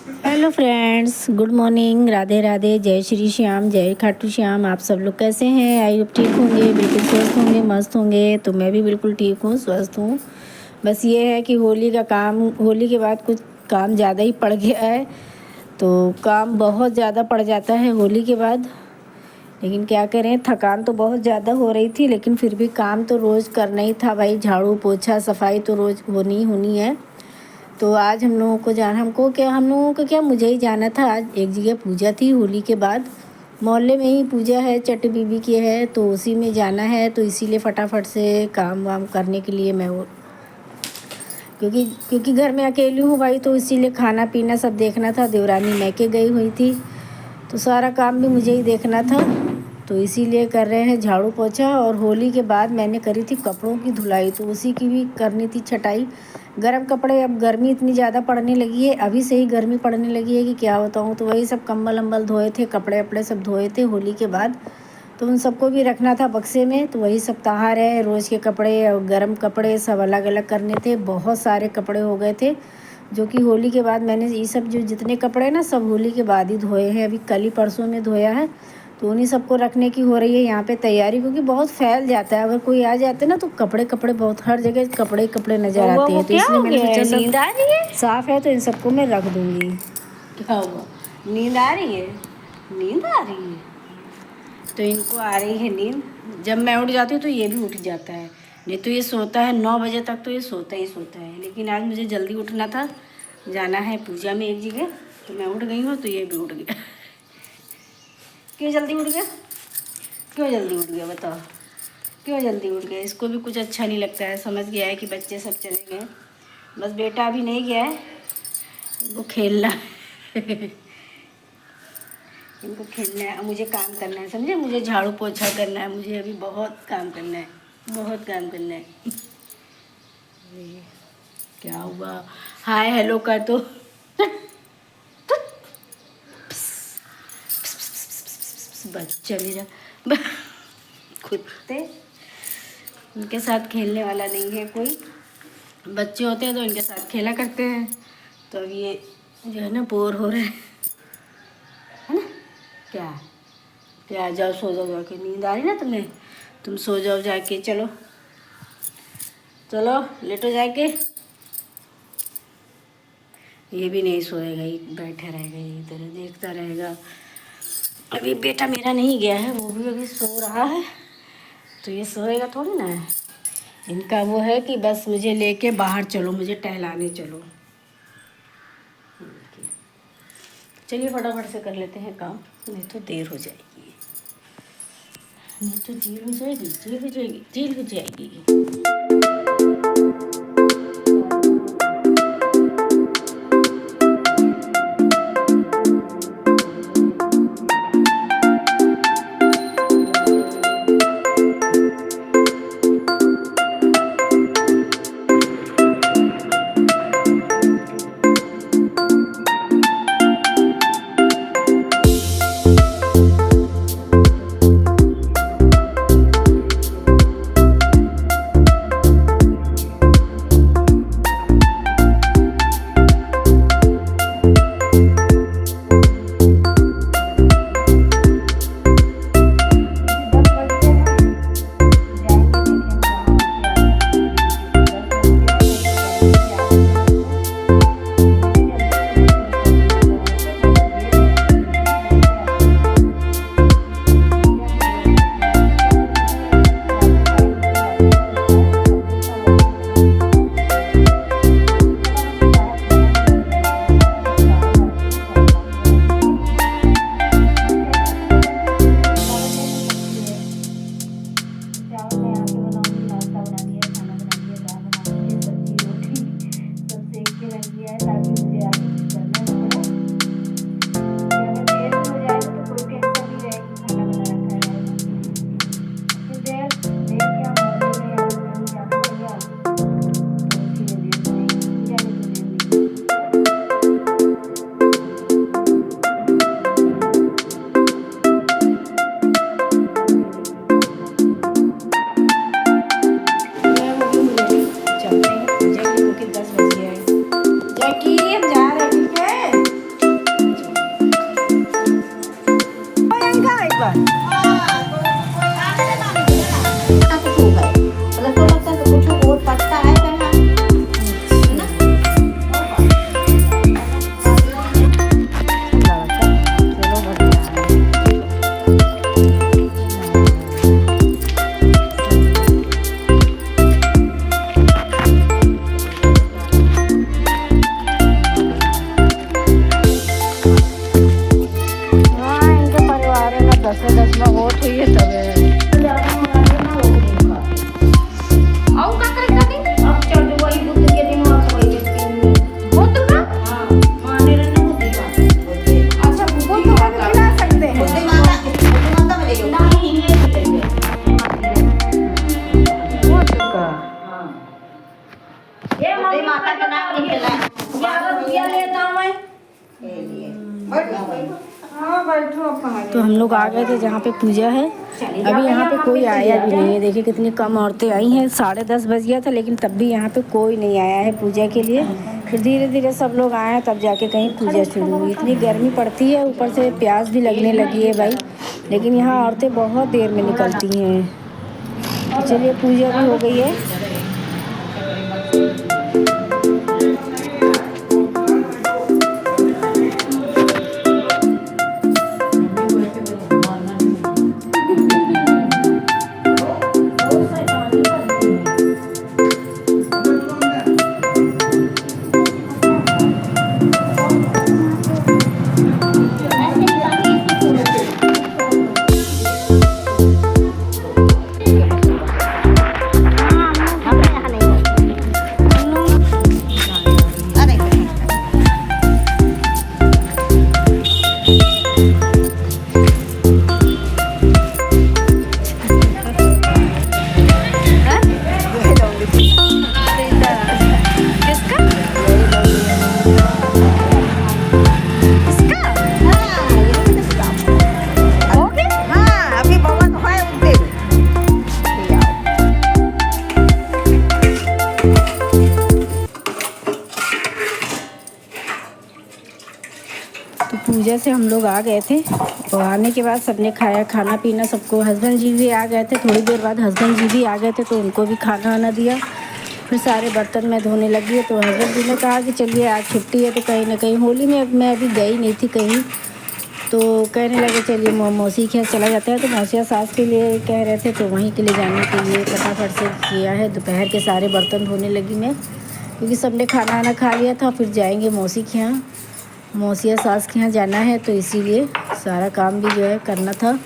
Hello friends, good morning, Radhe Radhe, जय श्री श्याम, जय खाटू श्याम। आप सब लोग कैसे हैं? आई होप ठीक होंगे, बिल्कुल स्वस्थ होंगे, मस्त होंगे। तो मैं भी बिल्कुल ठीक हूँ, स्वस्थ हूँ। बस ये है कि होली का काम, होली के बाद कुछ काम ज़्यादा ही पड़ गया है। तो काम बहुत ज़्यादा पड़ जाता है होली के बाद, लेकिन क्या करें, थकान तो बहुत ज़्यादा हो रही थी, लेकिन फिर भी काम तो रोज़ करना ही था भाई। झाड़ू पोछा सफाई तो रोज़ होनी ही होनी है। तो आज हम लोगों को क्या, मुझे ही जाना था। आज एक जगह पूजा थी होली के बाद, मोहल्ले में ही पूजा है, चट बीबी की है, तो उसी में जाना है। तो इसीलिए फटाफट से काम वाम करने के लिए मैं वो, क्योंकि घर में अकेली हूँ भाई, तो इसीलिए खाना पीना सब देखना था। देवरानी मैके गई हुई थी, तो सारा काम भी मुझे ही देखना था। तो इसीलिए कर रहे हैं झाड़ू पोछा। और होली के बाद मैंने करी थी कपड़ों की धुलाई, तो उसी की भी करनी थी छटाई। गर्म कपड़े, अब गर्मी इतनी ज़्यादा पड़ने लगी है, अभी से ही गर्मी पड़ने लगी है कि क्या बताऊँ। तो वही सब कंबल अम्बल धोए थे, कपड़े वपड़े सब धोए थे होली के बाद, तो उन सबको भी रखना था बक्से में। तो वही सब तहार है, रोज़ के कपड़े और गर्म कपड़े सब अलग अलग करने थे। बहुत सारे कपड़े हो गए थे, जो कि होली के बाद मैंने ये सब, जो जितने कपड़े ना, सब होली के बाद ही धोए हैं। अभी कल ही परसों में धोया है। तो उन्हीं सबको रखने की हो रही है यहाँ पे तैयारी, क्योंकि बहुत फैल जाता है। अगर कोई आ जाते ना तो कपड़े कपड़े बहुत, हर जगह कपड़े कपड़े नज़र आते हैं। तो इसलिए मैंने सोचा सब नींद आ रही है? साफ़ है तो इन सबको मैं रख दूँगी। क्या हुआ? नींद आ रही है? नींद आ रही है? तो इनको आ रही है नींद। जब मैं उठ जाती हूँ तो ये भी उठ जाता है, नहीं तो ये सोता है 9 बजे तक, तो ये सोता ही सोता है। लेकिन आज मुझे जल्दी उठना था, जाना है पूजा में एक जगह, तो मैं उठ गई हूँ, तो ये भी उठ गया। क्यों जल्दी उठ गया? क्यों जल्दी उठ गया बताओ? क्यों जल्दी उठ गया? इसको भी कुछ अच्छा नहीं लगता है, समझ गया है कि बच्चे सब चले गए। बस बेटा अभी नहीं गया है, इनको खेलना है। इनको खेलना है, मुझे काम करना है, समझे? मुझे झाड़ू पोछा करना है, मुझे अभी बहुत काम करना है, बहुत काम करना है। ये क्या हुआ? हाय हेलो कर दो। बच्चा मेरा कुत्ते, उनके साथ खेलने वाला नहीं है कोई। बच्चे होते हैं तो इनके साथ खेला करते हैं। तो अब ये जो है ना, बोर हो रहे हैं, है ना? क्या क्या? जाओ सो जाओ जाके, नींद आ रही ना तुम्हें, तुम सो जाओ जाके। चलो चलो लेटो जाके। ये भी नहीं सोएगा, ये बैठा रहेगा, ये तरह देखता रहेगा। अभी बेटा मेरा नहीं गया है, वो भी अभी सो रहा है, तो ये सोएगा थोड़ी ना है। इनका वो है कि बस मुझे लेके बाहर चलो, मुझे टहलाने चलो। चलिए फटाफट से कर लेते हैं काम, नहीं तो देर हो जाएगी, नहीं तो देर हो जाएगी, देर हो जाएगी, देर हो जाएगी। चलते हैं पूजा के लिए, क्योंकि 10 बज गया है। जैकी हम जा रहे हैं, ठीक है? तो हम लोग आ गए थे जहाँ पे पूजा है। अभी यहाँ पे कोई आया भी नहीं है। देखिए कितनी कम औरतें आई हैं। 10:30 बज गया था लेकिन तब भी यहाँ पे कोई नहीं आया है पूजा के लिए। फिर धीरे धीरे सब लोग आए हैं तब जाके कहीं पूजा शुरू हुई। इतनी गर्मी पड़ती है, ऊपर से प्यास भी लगने लगी है भाई। लेकिन यहाँ औरतें बहुत देर में निकलती हैं। तो चलिए पूजा भी हो गई है। तो पूजा से हम लोग आ गए थे और आने के बाद सबने खाया, खाना पीना सबको। हस्बैंड जी भी आ गए थे, थोड़ी देर बाद हस्बैंड जी भी आ गए थे तो उनको भी खाना वाना दिया। फिर सारे बर्तन मैं धोने लगी। तो हस्बैंड जी ने कहा कि चलिए आज छुट्टी है तो कहीं ना कहीं, होली में मैं अभी गई नहीं थी कहीं, तो कहने लगे चलिए मौसी के यहाँ चला जाता है। तो मौसिया सास के लिए कह रहे थे तो वहीं के लिए जाने के लिए फटाफट से किया है। दोपहर के सारे बर्तन धोने लगी मैं, क्योंकि सबने खाना वाना खा लिया था। फिर जाएंगे मौसी के यहाँ, मौसिया सास के यहाँ जाना है, तो इसीलिए सारा काम भी जो है करना था।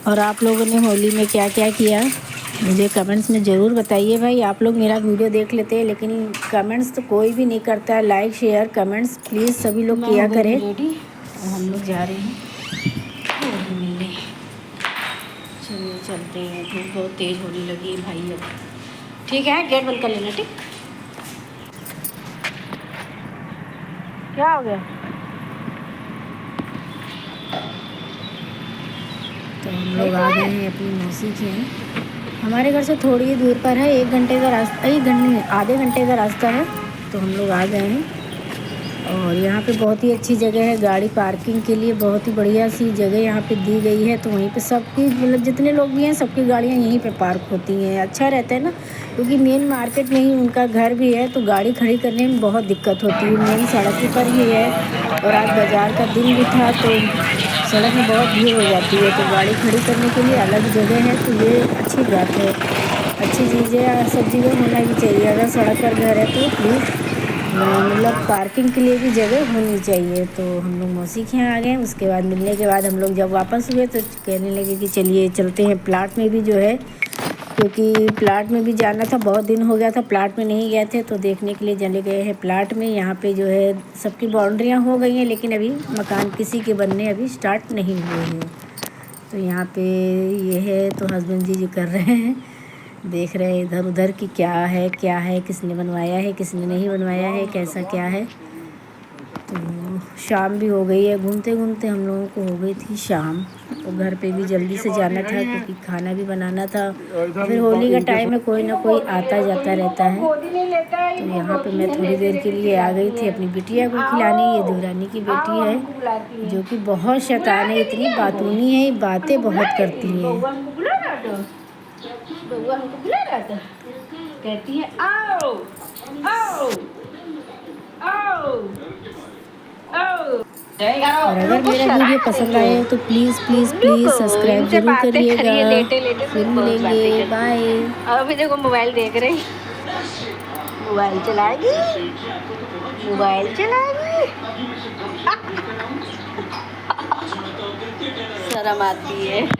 और आप लोगों ने होली में क्या क्या किया मुझे कमेंट्स में ज़रूर बताइए भाई। आप लोग मेरा वीडियो देख लेते हैं लेकिन कमेंट्स तो कोई भी नहीं करता है। लाइक शेयर कमेंट्स प्लीज़ सभी लोग किया करें। और हम लोग जा रहे हैं होली मिलने। चलिए चलते हैं, धूप बहुत तेज़ होने लगी है भाई। अब ठीक है, गेट बंद कर लेना। ठीक, क्या हो गया? तो हम लोग आ गए हैं अपनी मौसी के यहाँ। हमारे घर से थोड़ी ही दूर पर है, 1 घंटे का रास्ता, आधे घंटे का रास्ता है। तो हम लोग आ गए हैं और यहाँ पे बहुत ही अच्छी जगह है गाड़ी पार्किंग के लिए। बहुत ही बढ़िया सी जगह यहाँ पे दी गई है। तो वहीं पे सबकी, मतलब जितने लोग भी हैं सबकी गाड़ियाँ यहीं पे पार्क होती हैं। अच्छा रहता है ना, क्योंकि मेन मार्केट में ही उनका घर भी है तो गाड़ी खड़ी करने में बहुत दिक्कत होती है। मेन सड़क पर ही है और आज बाज़ार का दिन भी था तो सड़क में बहुत भीड़ हो जाती है। तो गाड़ी खड़ी करने के लिए अलग जगह है, तो ये अच्छी बात है। अच्छी चीज़ें सब जगह होना भी चाहिए। अगर सड़क पर घर है तो प्लीज़ मतलब पार्किंग के लिए भी जगह होनी चाहिए। तो हम लोग मौसी के यहाँ आ गए। उसके बाद मिलने के बाद हम लोग जब वापस हुए तो कहने लगे कि चलिए चलते हैं प्लाट में भी जो है, क्योंकि प्लाट में भी जाना था। बहुत दिन हो गया था प्लाट में नहीं गए थे, तो देखने के लिए चले गए हैं प्लाट में। यहाँ पे जो है सबकी बाउंड्रियाँ हो गई हैं लेकिन अभी मकान किसी के बनने अभी स्टार्ट नहीं हुए हैं। तो यहाँ पे ये है, तो हस्बैंड जी जो कर रहे हैं, देख रहे हैं इधर उधर कि क्या है किसने बनवाया है किसने नहीं बनवाया है, कैसा क्या है। तो शाम भी हो गई है, घूमते घूमते हम लोगों को हो गई थी शाम। तो घर पे भी जल्दी से जाना था क्योंकि खाना भी बनाना था। फिर होली का टाइम है, कोई ना कोई आता जाता रहता है। तो यहाँ पे मैं थोड़ी देर के लिए आ गई थी अपनी बिटिया को खिलाने। ये देवरानी की बेटी है जो कि बहुत शैतान है, इतनी बातूनी है, बातें बहुत करती हैं। बउआ हमको बुला रहा था, कहती है आओ आओ आओ आओ। और अगर मेरा वीडियो पसंद आए तो प्लीज़ प्लीज़ प्लीज़ सब्सक्राइब जरूर करिएगा। फिर मिलेंगे, बाय। अभी देखो मोबाइल देख रही, मोबाइल चलाएगी, मोबाइल चलाएगी। शर्म आती है।